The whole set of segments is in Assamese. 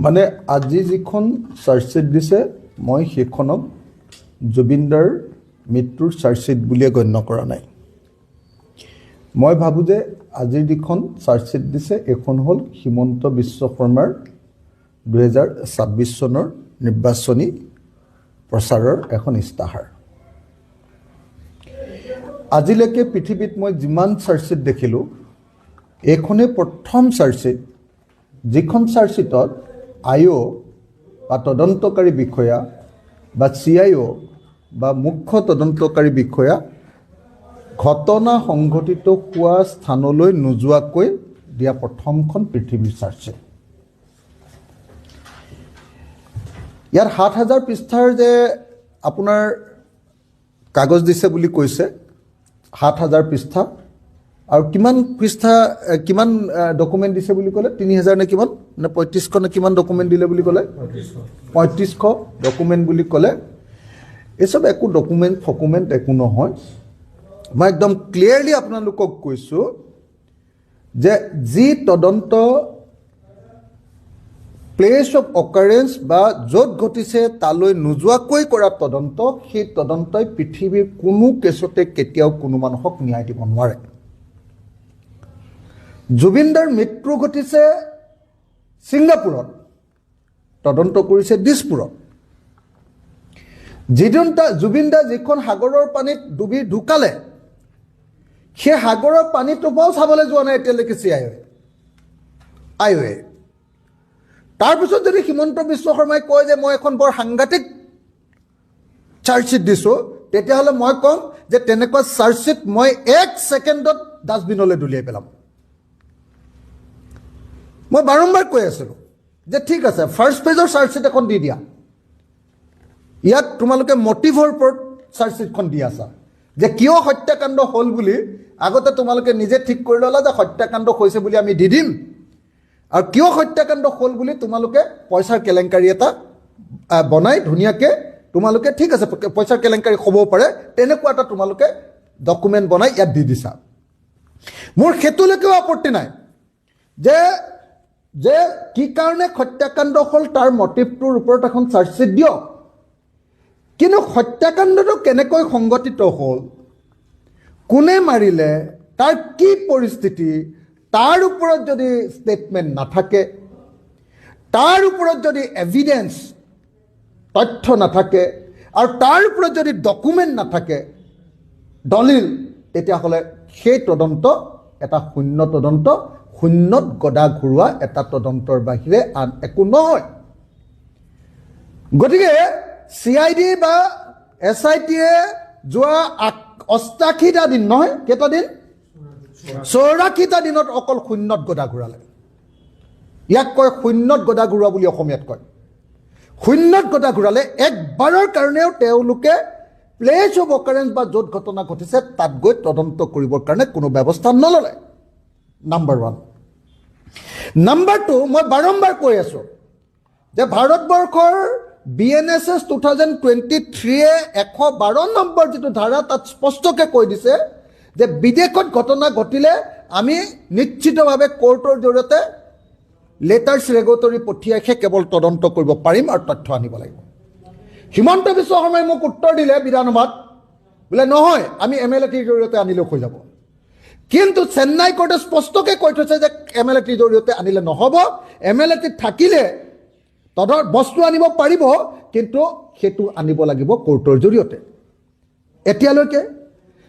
মানে আজি যিখন চাৰ্জশ্বিট দিছে মই সেইখনক জুবিনদাৰ মৃত্যুৰ চাৰ্জশ্বিট বুলিয়ে গণ্য কৰা নাই। মই ভাবোঁ যে আজিৰ যিখন চাৰ্জশ্বিট দিছে এইখন হ'ল হিমন্ত বিশ্ব শৰ্মাৰ 2026 চনৰ নিৰ্বাচনী প্ৰচাৰৰ এখন ইস্তাহাৰ। আজিলৈকে পৃথিৱীত মই যিমান চাৰ্জশ্বিট দেখিলোঁ এইখনেই প্ৰথম চাৰ্জশ্বিট যিখন চাৰ্জশ্বিটত আইঅ' বা তদন্তকাৰী বিষয়া বা CIO বা মুখ্য তদন্তকাৰী বিষয়া ঘটনা সংঘটিত হোৱা স্থানলৈ নোযোৱাকৈ দিয়া প্ৰথমখন পৃথিৱীৰ চাৰ্জশ্বিট। ইয়াত 7,000 পৃষ্ঠাৰ যে আপোনাৰ কাগজ দিছে বুলি কৈছে, 7,000 পৃষ্ঠা আৰু কিমান পৃষ্ঠা কিমান ডকুমেণ্ট দিছে বুলি ক'লে, 3,000 নে কিমান নে 3500 নে কিমান ডকুমেণ্ট দিলে বুলি ক'লে, 3500 ডকুমেণ্ট বুলি ক'লে। এইচব একো ডকুমেণ্ট একো নহয়। মই একদম ক্লিয়াৰলি আপোনালোকক কৈছোঁ যে যি তদন্ত প্লেচ অফ অকাৰেঞ্চ বা য'ত ঘটিছে তালৈ নোযোৱাকৈ কৰা তদন্ত, সেই তদন্তই পৃথিৱীৰ কোনো কেছতে কেতিয়াও কোনো মানুহক ন্যায় দিব নোৱাৰে। জুবিনদাৰ মৃত্যু ঘটিছে ছিংগাপুৰত, তদন্ত কৰিছে দিছপুৰত। জুবিনদা যিখন সাগৰৰ পানীত ডুবি ঢুকালে সেই সাগৰৰ পানীটো বাৰু চাবলৈ যোৱা নাই এতিয়ালৈকে আইঅ'এ। তাৰপিছত যদি হিমন্ত বিশ্ব শৰ্মাই কয় যে মই এখন বৰ সাংঘাতিক চাৰ্জশ্বিট দিছোঁ, তেতিয়াহ'লে মই ক'ম যে তেনেকুৱা চাৰ্জশ্বিট মই 1 ছেকেণ্ডত ডাষ্টবিনলৈ দলিয়াই পেলাম। মই বাৰম্বাৰ কৈ আছিলোঁ যে ঠিক আছে, ফাৰ্ষ্ট পেজৰ চাৰ্জশ্বিট এখন দি দিয়া। ইয়াত তোমালোকে মটিভৰ ওপৰত চাৰ্জশ্বিটখন দি আছা যে কিয় হত্যাকাণ্ড হ'ল বুলি আগতে তোমালোকে নিজে ঠিক কৰি ল'লা যে হত্যাকাণ্ড হৈছে বুলি আমি দি দিম, আৰু কিয় হত্যাকাণ্ড হ'ল বুলি তোমালোকে পইচাৰ কেলেংকাৰী এটা বনাই ধুনীয়াকৈ তোমালোকে ঠিক আছে পইচাৰ কেলেংকাৰী হ'ব পাৰে তেনেকুৱা এটা তোমালোকে ডকুমেণ্ট বনাই ইয়াত দি দিছা। মোৰ সেইটোলৈকেও আপত্তি নাই যে কি কাৰণে হত্যাকাণ্ড হ'ল তাৰ মটিভটোৰ ওপৰত এখন চাৰ্জশ্বিট দিয়ক, কিন্তু হত্যাকাণ্ডটো কেনেকৈ সংঘটিত হ'ল, কোনে মাৰিলে, তাৰ কি পৰিস্থিতি, তাৰ ওপৰত যদি ষ্টেটমেণ্ট নাথাকে, তাৰ ওপৰত যদি এভিডেন্স তথ্য নাথাকে, আৰু তাৰ ওপৰত যদি ডকুমেণ্ট নাথাকে, দলিল, তেতিয়াহ'লে সেই তদন্ত এটা শূন্য তদন্ত, শূন্যত গদা ঘূৰোৱা এটা তদন্তৰ বাহিৰে আন একো নহয়। গতিকে CID বা SITয়ে যোৱা 88টা দিন নহয়, কেইটা দিন, 84টা দিনত অকল শূন্যত গদা ঘূৰালে। ইয়াক কয় শূন্যত গদা ঘূৰোৱা বুলি অসমীয়াত কয়। শূন্যত গদা ঘূৰালে। একবাৰৰ কাৰণেও তেওঁলোকে প্লেচ অফ অকাৰেঞ্চ বা য'ত ঘটনা ঘটিছে তাত গৈ তদন্ত কৰিবৰ কাৰণে কোনো ব্যৱস্থা নল'লে। নাম্বাৰ 1। নাম্বাৰ 2, মই বাৰম্বাৰ কৈ আছোঁ যে ভাৰতবৰ্ষৰ BNSS 2023 112 নম্বৰ যিটো ধাৰা তাত স্পষ্টকৈ কৈ দিছে যে বিদেশত ঘটনা ঘটিলে আমি নিশ্চিতভাৱে কোৰ্টৰ জৰিয়তে লেটাৰ্ছ ৰেগুলেটৰী পঠিয়াইহে কেৱল তদন্ত কৰিব পাৰিম আৰু তথ্য আনিব লাগিব। হিমন্ত বিশ্ব শৰ্মাই মোক উত্তৰ দিলে বিধানসভাত, বোলে নহয় আমি MLATৰ জৰিয়তে আনিলেও হৈ যাব। কিন্তু চেন্নাই কোৰ্টে স্পষ্টকৈ কৈ থৈছে যে MLATৰ জৰিয়তে আনিলে নহ'ব, MLAT থাকিলে বস্তু আনিব পাৰিব, কিন্তু সেইটো আনিব লাগিব কোৰ্টৰ জৰিয়তে। এতিয়ালৈকে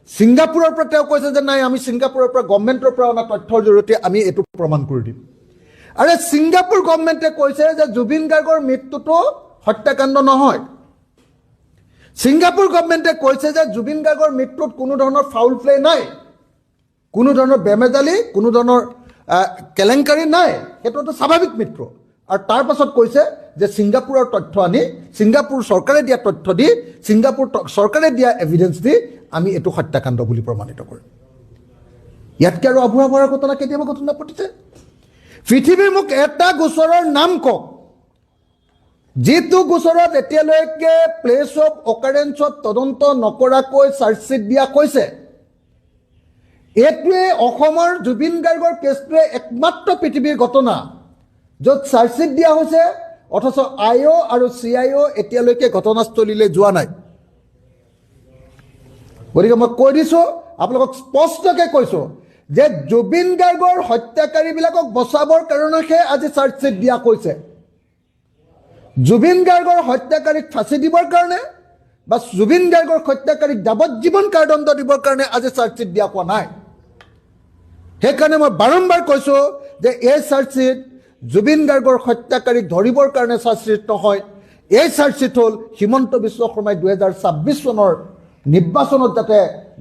ছিংগাপুৰৰ পৰা তেওঁ কৈছে যে নাই আমি ছিংগাপুৰৰ পৰা গভৰ্ণমেণ্টৰ পৰা অনা তথ্যৰ জৰিয়তে আমি এইটো প্ৰমাণ কৰি দিম। আৰু ছিংগাপুৰ গভৰ্ণমেণ্টে কৈছে যে জুবিন গাৰ্গৰ মৃত্যুটো হত্যাকাণ্ড নহয়। ছিংগাপুৰ গভৰ্ণমেণ্টে কৈছে যে জুবিন গাৰ্গৰ মৃত্যুত কোনো ধৰণৰ ফাউল প্লে নাই, কোনো ধৰণৰ বেমেজালি, কোনো ধৰণৰ কেলেংকাৰী নাই, সেইটো এটা স্বাভাৱিক মৃত্যু। আৰু তাৰ পাছত কৈছে যে ছিংগাপুৰৰ তথ্য আনি, ছিংগাপুৰ চৰকাৰে দিয়া তথ্য দি, ছিংগাপুৰ চৰকাৰে দিয়া এভিডেন্স দি আমি এইটো হত্যাকাণ্ড বুলি প্ৰমাণিত কৰিম। ইয়াতকৈ আৰু আভুৱা ভৰা ঘটনা কেতিয়াবা ঘটনা ঘটিছে? পৃথিৱীৰ মোক এটা গোচৰৰ নাম কওক যিটো গোচৰত এতিয়ালৈকে প্লেচ অফ অকাৰেঞ্চত তদন্ত নকৰাকৈ চাৰ্জশ্বিট দিয়া কৈছে। এইটোৱে অসমৰ জুবিন গাৰ্গৰ কেছটোৱে একমাত্ৰ পৃথিৱীৰ ঘটনা য'ত চাৰ্জশ্বিট দিয়া হৈছে অথচ IO আৰু CIO এতিয়ালৈকে ঘটনাস্থলীলৈ যোৱা নাই। গতিকে মই কৈ দিছোঁ, আপোনালোকক স্পষ্টকৈ কৈছোঁ যে জুবিন গাৰ্গৰ হত্যাকাৰীবিলাকক বচাবৰ কাৰণেহে আজি চাৰ্জশ্বিট দিয়া কৈছে। জুবিন গাৰ্গৰ হত্যাকাৰীক ফাঁচি দিবৰ কাৰণে বা জুবিন গাৰ্গৰ হত্যাকাৰীক যাৱজ্জীৱন কাৰাদণ্ড দিবৰ কাৰণে আজি চাৰ্জশ্বিট দিয়া কোৱা নাই। সেইকাৰণে মই বাৰম্বাৰ কৈছোঁ যে এই চাৰ্জশ্বিট জুবিন গাৰ্গৰ হত্যাকাৰীক ধৰিবৰ কাৰণে চাৰ্জশ্বিট নহয়, এই চাৰ্জশ্বিট হ'ল হিমন্ত বিশ্ব শৰ্মাই 2026 চনৰ নিৰ্বাচনত যাতে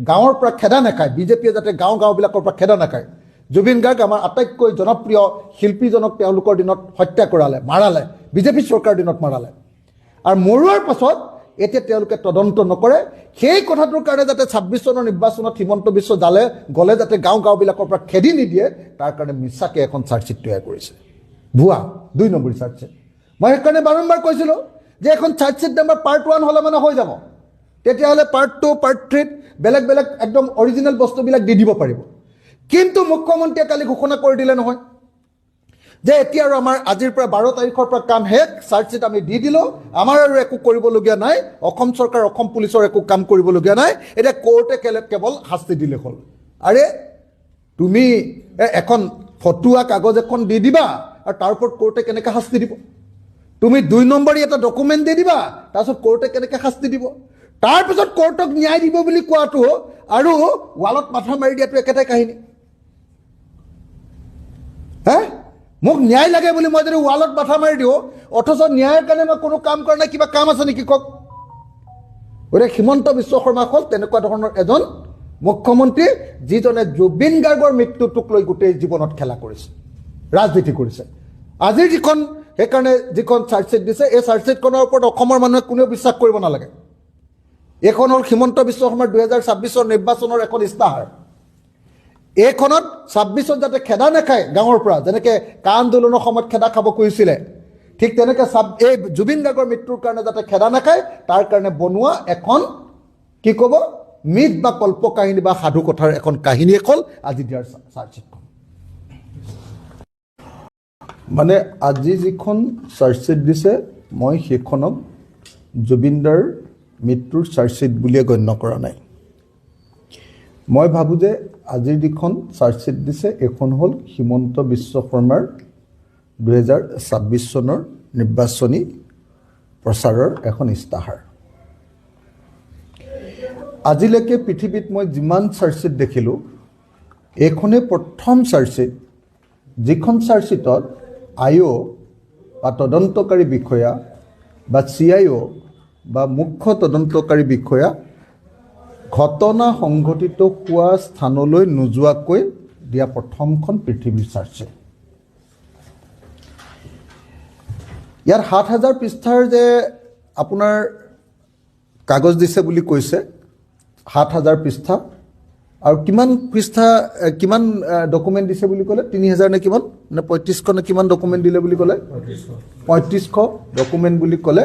গাঁৱৰ পৰা খেদা নাখায়, বিজেপিয়ে যাতে গাঁওবিলাকৰ পৰা খেদা নাখায়। জুবিন গাৰ্গ আমাৰ আটাইতকৈ জনপ্ৰিয় শিল্পীজনক তেওঁলোকৰ দিনত হত্যা কৰালে, মাৰালে, বিজেপি চৰকাৰৰ দিনত মাৰালে। আৰু মৰোৱাৰ পাছত এতিয়া তেওঁলোকে তদন্ত নকৰে। সেই কথাটোৰ কাৰণে যাতে 26 চনৰ নিৰ্বাচনত হিমন্ত বিশ্ব গ'লে যাতে গাঁওবিলাকৰ পৰা খেদি নিদিয়ে, তাৰ কাৰণে মিছাকৈ এখন চাৰ্জশ্বিট তৈয়াৰ কৰিছে। ভুৱা 2 নম্বৰী চাৰ্জশ্বিট। মই সেইকাৰণে বাৰম্বাৰ কৈছিলোঁ যে এখন চাৰ্জশ্বিট নাম্বাৰ পাৰ্ট 1 হ'লে মানে হৈ যাব, তেতিয়াহ'লে পাৰ্ট 2 পাৰ্ট 3 বেলেগ বেলেগ একদম অৰিজিনেল বস্তুবিলাক দি দিব পাৰিব। কিন্তু মুখ্যমন্ত্ৰীয়ে কালি ঘোষণা কৰি দিলে নহয় যে এতিয়া আৰু আমাৰ আজিৰ পৰা 12 তাৰিখৰ পৰা কাম শেষ, চাৰ্জশ্বিট আমি দি দিলোঁ, আমাৰ আৰু একো কৰিবলগীয়া নাই, অসম চৰকাৰ অসম পুলিচৰ একো কাম কৰিবলগীয়া নাই, এতিয়া কোৰ্টে কেৱল শাস্তি দিলে হ'ল। আৰে তুমি এখন ফটোৱা কাগজ এখন দি দিবা আৰু তাৰ ওপৰত কোৰ্টে কেনেকৈ শাস্তি দিব? তুমি 2 নম্বৰী এটা ডকুমেণ্ট দি দিবা, তাৰপিছত কোৰ্টে কেনেকৈ শাস্তি দিব? তাৰপিছত কোৰ্টক ন্যায় দিব বুলি কোৱাটো আৰু ৱালত মাথা মাৰি দিয়াটো একেটাই কাহিনী। মোক ন্যায় লাগে বুলি মই যদি ৱালত মাথা মাৰি দিওঁ, অথচ ন্যায়ৰ কাৰণে মই কোনো কাম কৰা নাই, কিবা কাম আছে নেকি কওক? গতিকে হিমন্ত বিশ্ব শৰ্মা হ'ল তেনেকুৱা ধৰণৰ এজন মুখ্যমন্ত্ৰী যিজনে জুবিন গাৰ্গৰ মৃত্যুটোক লৈ গোটেই জীৱনত খেলা কৰিছে, ৰাজনীতি কৰিছে। আজিৰ সেইকাৰণে যিখন চাৰ্জশ্বিট দিছে, এই চাৰ্জশ্বিটখনৰ ওপৰত অসমৰ মানুহে কোনেও বিশ্বাস কৰিব নালাগে। এইখন হ'ল হিমন্ত বিশ্ব শৰ্মাৰ 2026 নিৰ্বাচনৰ এখন ইস্তাহাৰ। এইখনত 26ত যাতে খেদা নাখায় গাঁৱৰ পৰা, যেনেকৈ কা আন্দোলনৰ সময়ত খেদা খাব খুজিছিলে, ঠিক তেনেকৈ এই জুবিন গাৰ্গৰ মৃত্যুৰ কাৰণে যাতে খেদা নাখায় তাৰ কাৰণে বনোৱা এখন কি ক'ব মিথ বা কল্পকাহিনী বা সাধু কথাৰ এখন কাহিনীয়ে হ'ল আজি দিয়াৰ চাৰ্জশ্বিটখন। মানে আজি যিখন চাৰ্জশ্বিট দিছে, মই সেইখনক জুবিনদাৰ মৃত্যুৰ চাৰ্জশ্বিট বুলিয়ে গণ্য কৰা নাই। মই ভাবোঁ যে আজিৰ যিখন চাৰ্জশ্বিট দিছে এইখন হ'ল হিমন্ত বিশ্ব শৰ্মাৰ 2026 চনৰ নিৰ্বাচনী প্ৰচাৰৰ এখন ইস্তাহাৰ। আজিলৈকে পৃথিৱীত মই যিমান চাৰ্জশ্বিট দেখিলোঁ, এইখনেই প্ৰথম চাৰ্জশ্বিট যিখন চাৰ্জশ্বিটত IO বা তদন্তকাৰী বিষয়া বা CIO বা মুখ্য তদন্তকাৰী বিষয়া ঘটনা সংঘটিত হোৱা স্থানলৈ নোযোৱাকৈ দিয়া প্ৰথমখন পৃথিৱীৰ চাৰ্জশ্বিট। ইয়াত 7,000 পৃষ্ঠাৰ যে আপোনাৰ কাগজ দিছে বুলি কৈছে, 7,000 পৃষ্ঠা আৰু কিমান পৃষ্ঠা কিমান ডকুমেণ্ট দিছে বুলি ক'লে? 3,000 নে কিমান নে 3500 নে কিমান ডকুমেণ্ট দিলে বুলি ক'লে? 3500 ডকুমেণ্ট বুলি ক'লে।